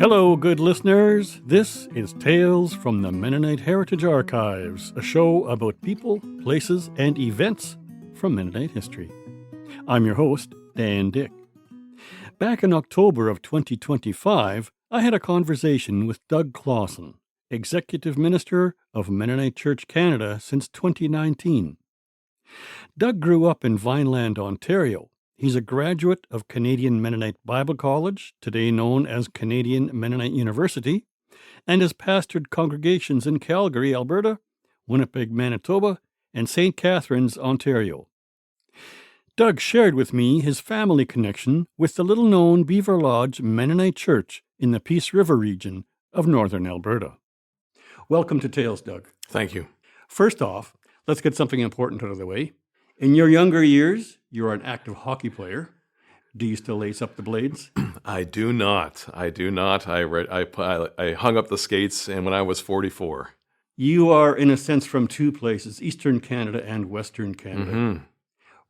Hello, good listeners. This is Tales from the Mennonite Heritage Archives, a show about people, places, and events from Mennonite history. I'm your host, Dan Dick. Back in October of 2025, I had a conversation with Doug Klassen, Executive Minister of Mennonite Church Canada since 2019. Doug grew up in Vineland, Ontario. He's a graduate of Canadian Mennonite Bible College, today known as Canadian Mennonite University, and has pastored congregations in Calgary, Alberta, Winnipeg, Manitoba, and St. Catharines, Ontario. Doug shared with me his family connection with the little-known Beaverlodge Mennonite Church in the Peace River region of northern Alberta. Welcome to Tales, Doug. Thank you. First off, let's get something important out of the way. In your younger years, you were an active hockey player. Do you still lace up the blades? I do not. I hung up the skates and when I was 44. You are, in a sense, from two places, Eastern Canada and Western Canada. Mm-hmm.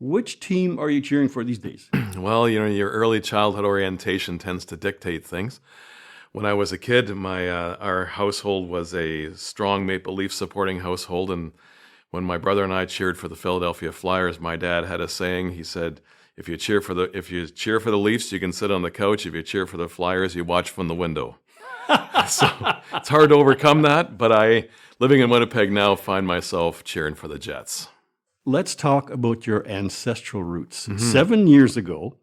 Which team are you cheering for these days? Well, your early childhood orientation tends to dictate things. When I was a kid, our household was a strong Maple Leaf supporting household, and when my brother and I cheered for the Philadelphia Flyers, my dad had a saying. He said, if you cheer for the Leafs, you can sit on the couch. If you cheer for the Flyers, you watch from the window. So it's hard to overcome that, but living in Winnipeg now, find myself cheering for the Jets. Let's talk about your ancestral roots. Mm-hmm. 7 years ago,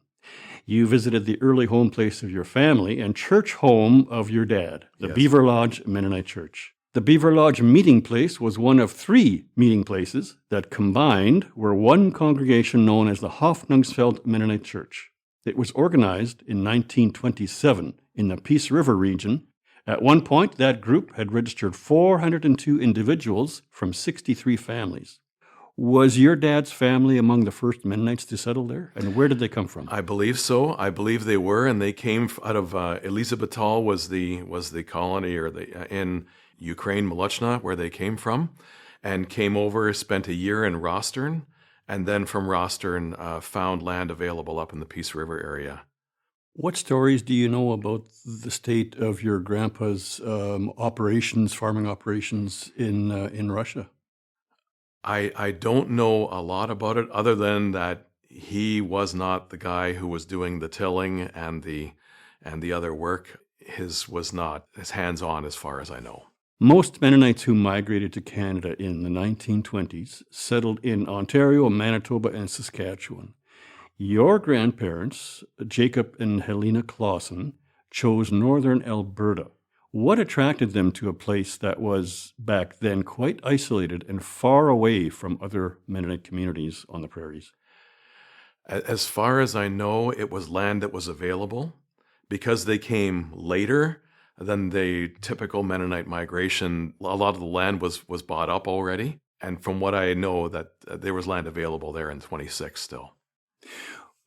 you visited the early home place of your family and church home of your dad, the Yes. Beaverlodge Mennonite Church. The Beaverlodge meeting place was one of 3 meeting places that combined were one congregation known as the Hoffnungsfeld Mennonite Church. It was organized in 1927 in the Peace River region. At one point, that group had registered 402 individuals from 63 families. Was your dad's family among the first Mennonites to settle there? And where did they come from? I believe so. I believe they were, and they came out of Elisabetal was the colony in Ukraine, Molochna, where they came from, and came over, spent a year in Rostern, and then from Rostern found land available up in the Peace River area. What stories do you know about the state of your grandpa's farming operations in Russia? I don't know a lot about it other than that he was not the guy who was doing the tilling and the other work. His hands-on as far as I know. Most Mennonites who migrated to Canada in the 1920s settled in Ontario, Manitoba, and Saskatchewan. Your grandparents, Jacob and Helena Klassen, chose northern Alberta. What attracted them to a place that was, back then, quite isolated and far away from other Mennonite communities on the prairies? As far as I know, it was land that was available. Because they came later than the typical Mennonite migration, a lot of the land was bought up already. And from what I know, that there was land available there in 26 still.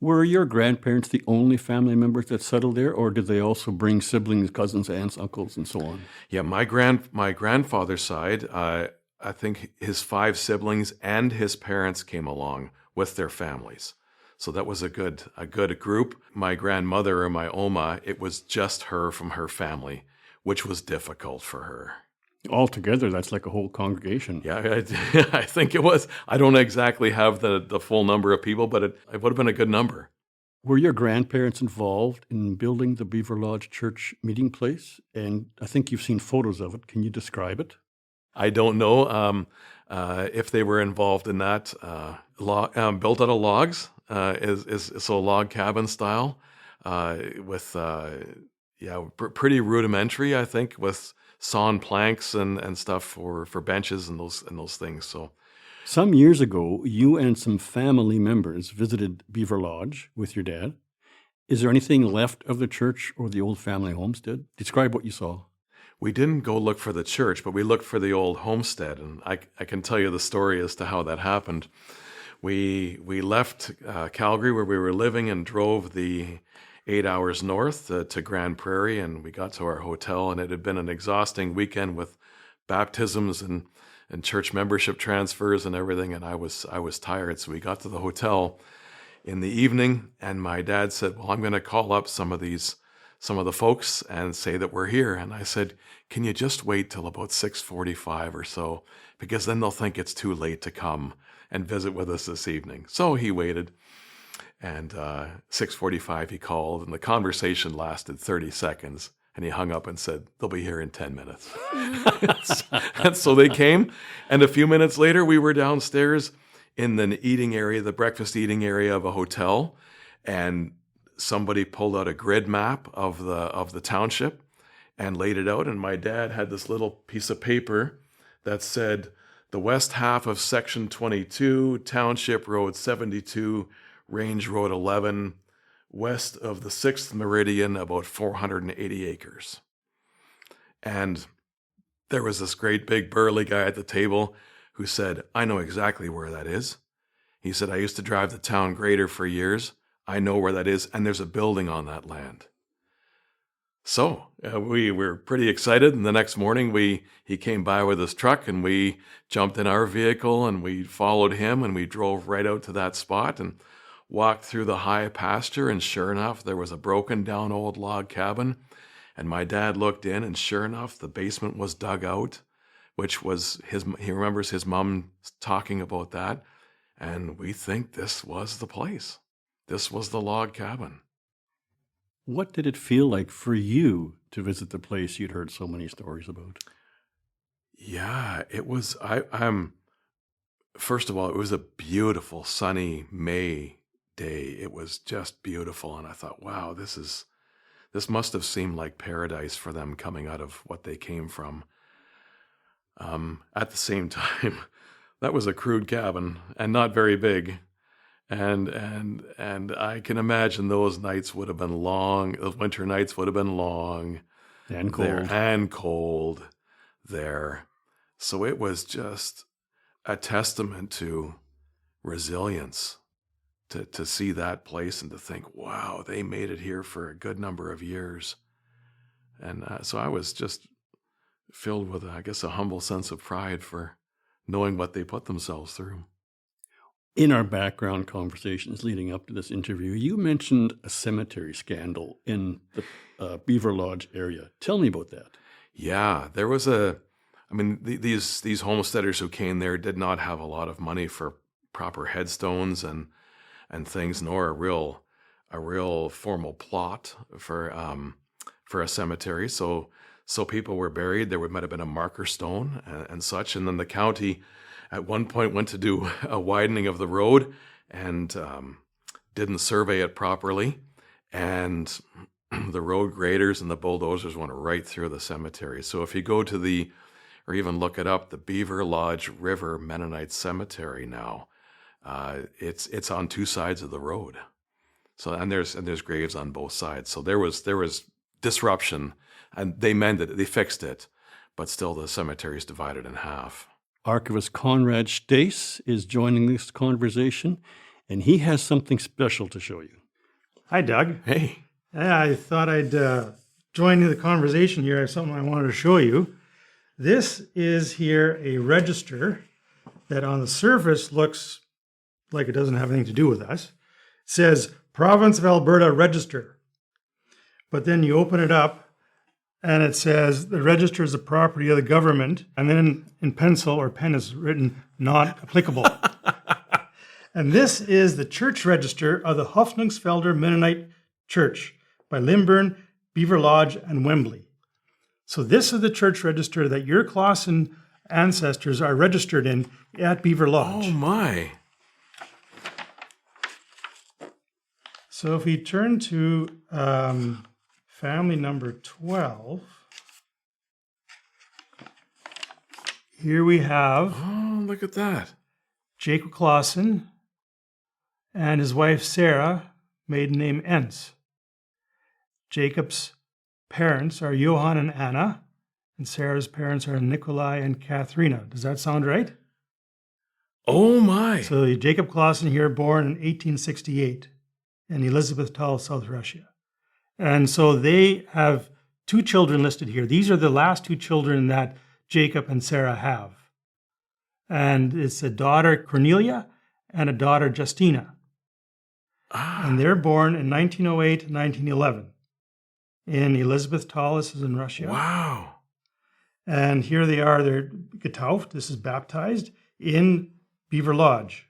Were your grandparents the only family members that settled there, or did they also bring siblings, cousins, aunts, uncles, and so on? Yeah, my grandfather's side, I think his 5 siblings and his parents came along with their families. So that was a good group. My grandmother, or my Oma, it was just her from her family, which was difficult for her. Altogether, that's like a whole congregation. Yeah, I think it was. I don't exactly have the full number of people, but it would have been a good number. Were your grandparents involved in building the Beaverlodge Church meeting place? And I think you've seen photos of it. Can you describe it? I don't know if they were involved in that. Built out of logs, is a log cabin style, with pretty rudimentary, I think, with sawn planks and stuff for benches and those things. So, some years ago, you and some family members visited Beaverlodge with your dad. Is there anything left of the church or the old family homestead? Describe what you saw. We didn't go look for the church, but we looked for the old homestead, and I can tell you the story as to how that happened. We left Calgary, where we were living, and drove the 8 hours north to Grand Prairie, and we got to our hotel, and it had been an exhausting weekend with baptisms and church membership transfers and everything, and I was tired, so we got to the hotel in the evening, and my dad said, well, I'm going to call up some of these some of the folks and say that we're here. And I said, can you just wait till about 6:45 or so? Because then they'll think it's too late to come and visit with us this evening. So he waited. And 6:45 he called, and the conversation lasted 30 seconds. And he hung up and said, they'll be here in 10 minutes. And so they came. And a few minutes later, we were downstairs in the eating area, the breakfast eating area of a hotel. And somebody pulled out a grid map of the township and laid it out. And my dad had this little piece of paper that said, the west half of Section 22, Township Road 72, Range Road 11, west of the 6th meridian, about 480 acres. And there was this great big burly guy at the table who said, I know exactly where that is. He said, I used to drive the town grader for years. I know where that is, and there's a building on that land. So we were pretty excited, and the next morning he came by with his truck, and we jumped in our vehicle, and we followed him, and we drove right out to that spot and walked through the high pasture, and sure enough, there was a broken down old log cabin. And my dad looked in, and sure enough, the basement was dug out, which was he remembers his mom talking about that. And we think this was the place. This was the log cabin. What did it feel like for you to visit the place you'd heard so many stories about? Yeah, it was, first of all, it was a beautiful sunny May day. It was just beautiful. And I thought, wow, this must have seemed like paradise for them coming out of what they came from. At the same time, that was a crude cabin and not very big. And I can imagine those nights would have been long. Those winter nights would have been long and cold. And cold there. So it was just a testament to resilience to see that place and to think, wow, they made it here for a good number of years. And so I was just filled with, I guess, a humble sense of pride for knowing what they put themselves through. In our background conversations leading up to this interview, you mentioned a cemetery scandal in the Beaverlodge area. Tell me about that. Yeah, there was these homesteaders who came there did not have a lot of money for proper headstones and things, nor a real formal plot for a cemetery. So people were buried. There might have been a marker stone and such. And then the county at one point went to do a widening of the road and didn't survey it properly. And the road graders and the bulldozers went right through the cemetery. So if you go to or even look it up, the Beaverlodge River Mennonite Cemetery now, it's on two sides of the road. So and there's graves on both sides. So there was disruption, and they mended it, they fixed it, but still the cemetery is divided in half. Archivist Conrad Stace is joining this conversation, and he has something special to show you. Hi, Doug. Hey. Yeah, I thought I'd join in the conversation here. I have something I wanted to show you. This is here a register that on the surface looks like it doesn't have anything to do with us. It says Province of Alberta Register. But then you open it up and it says the register is the property of the government. And then in pencil or pen is written not applicable. And this is the church register of the Hoffnungsfelder Mennonite Church by Limburn, Beaverlodge, and Wembley. So this is the church register that your Klassen ancestors are registered in at Beaverlodge. Oh my. So if we turn to family number 12, here we have Oh, look at that. Jacob Klassen and his wife Sarah, maiden name Entz. Jacob's parents are Johann and Anna, and Sarah's parents are Nikolai and Katharina. Does that sound right? Oh my. So Jacob Klassen here, born in 1868, in Elizabethtal, South Russia. And so they have two children listed here. These are the last two children that Jacob and Sarah have. And it's a daughter, Cornelia, and a daughter, Justina. And they're born in 1908 and 1911. in Elizabethtal. This is in Russia. Wow. And here they are, they're getauft, this is baptized, in Beaverlodge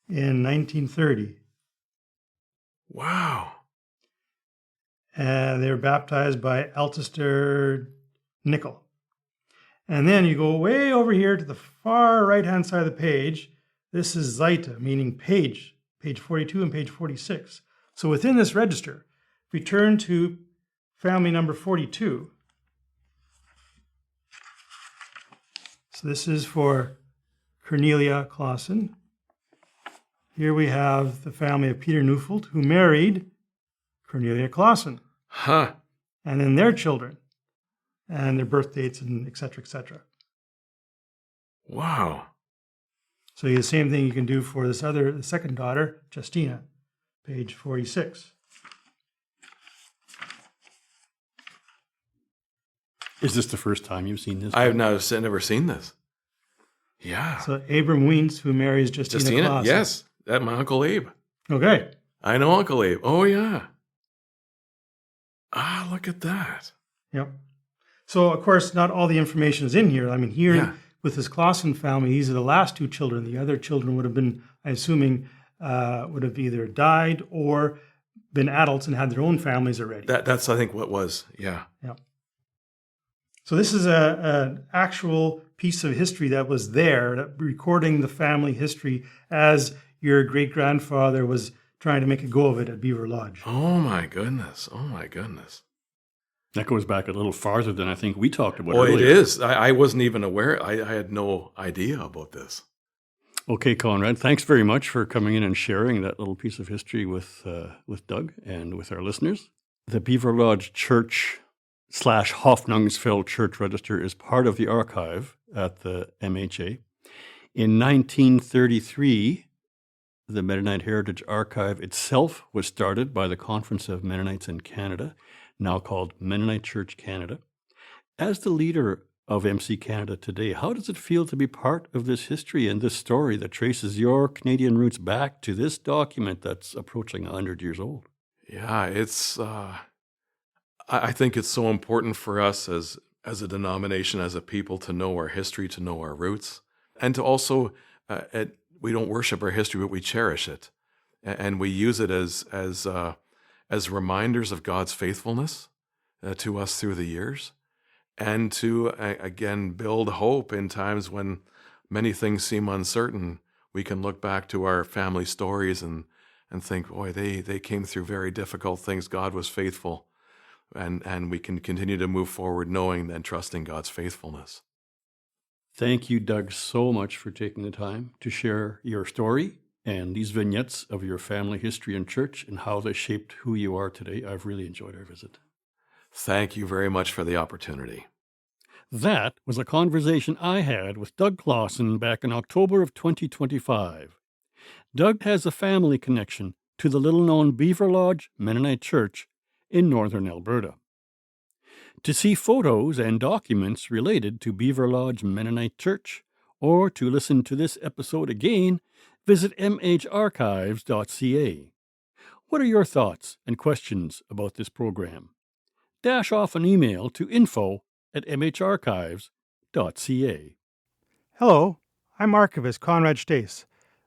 in 1930. Wow. And they were baptized by Altister Nickel. And then you go way over here to the far right-hand side of the page. This is Zaita, meaning page 42 and page 46. So within this register, if we turn to family number 42, so this is for Cornelia Klassen. Here we have the family of Peter Neufeld, who married Cornelia Klassen. Huh. And then their children, and their birth dates, and et cetera, et cetera. Wow. So the same thing you can do for the second daughter, Justina, page 46. Is this the first time you've seen this? I have never seen this. Yeah. So Abram Wiens, who marries Justina Klassen. Yes. That my Uncle Abe. Okay. I know Uncle Abe. Oh, yeah. Ah, look at that. Yep. So, of course, not all the information is in here. I mean, here Yeah. with this Klassen family, these are the last two children. The other children would have been, I'm assuming, would have either died or been adults and had their own families already. That's, I think, what was. Yeah. Yep. So this is an actual piece of history that was there, recording the family history as your great-grandfather was trying to make a go of it at Beaverlodge. Oh, my goodness. Oh, my goodness. That goes back a little farther than I think we talked about Oh, earlier. it is. I wasn't even aware. I had no idea about this. Okay, Conrad, thanks very much for coming in and sharing that little piece of history with Doug and with our listeners. The Beaverlodge Church / Hoffnungsfeld Church Register is part of the archive at the MHA. In 1933, the Mennonite Heritage Archive itself was started by the Conference of Mennonites in Canada, now called Mennonite Church Canada. As the leader of MC Canada today, how does it feel to be part of this history and this story that traces your Canadian roots back to this document that's approaching 100 years old? Yeah, it's. I think it's so important for us as a denomination, as a people, to know our history, to know our roots, and to also we don't worship our history, but we cherish it, and we use it as reminders of God's faithfulness to us through the years, and to again build hope in times when many things seem uncertain. We can look back to our family stories and think, boy, they came through very difficult things. God was faithful, and we can continue to move forward knowing and trusting God's faithfulness. Thank you, Doug, so much for taking the time to share your story and these vignettes of your family history and church and how they shaped who you are today. I've really enjoyed our visit. Thank you very much for the opportunity. That was a conversation I had with Doug Klassen back in October of 2025. Doug has a family connection to the little-known Beaverlodge Mennonite Church in northern Alberta. To see photos and documents related to Beaverlodge Mennonite Church, or to listen to this episode again, visit mharchives.ca. What are your thoughts and questions about this program? Dash off an email to info@mharchives.ca. Hello, I'm Archivist Conrad Stace.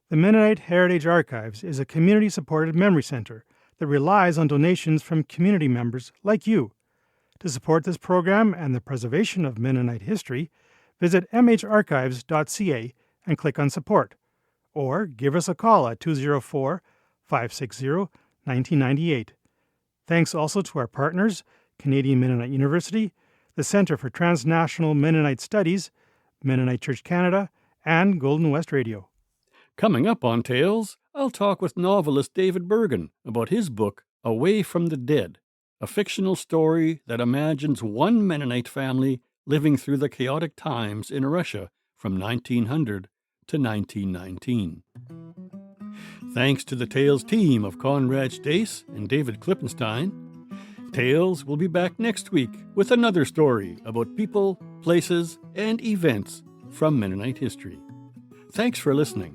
The Mennonite Heritage Archives is a community-supported memory center that relies on donations from community members like you. To support this program and the preservation of Mennonite history, visit mharchives.ca and click on Support, or give us a call at 204-560-1998. Thanks also to our partners, Canadian Mennonite University, the Centre for Transnational Mennonite Studies, Mennonite Church Canada, and Golden West Radio. Coming up on Tales, I'll talk with novelist David Bergen about his book, Away from the Dead, a fictional story that imagines one Mennonite family living through the chaotic times in Russia from 1900 to 1919. Thanks to the Tales team of Conrad Stace and David Klippenstein, Tales will be back next week with another story about people, places, and events from Mennonite history. Thanks for listening.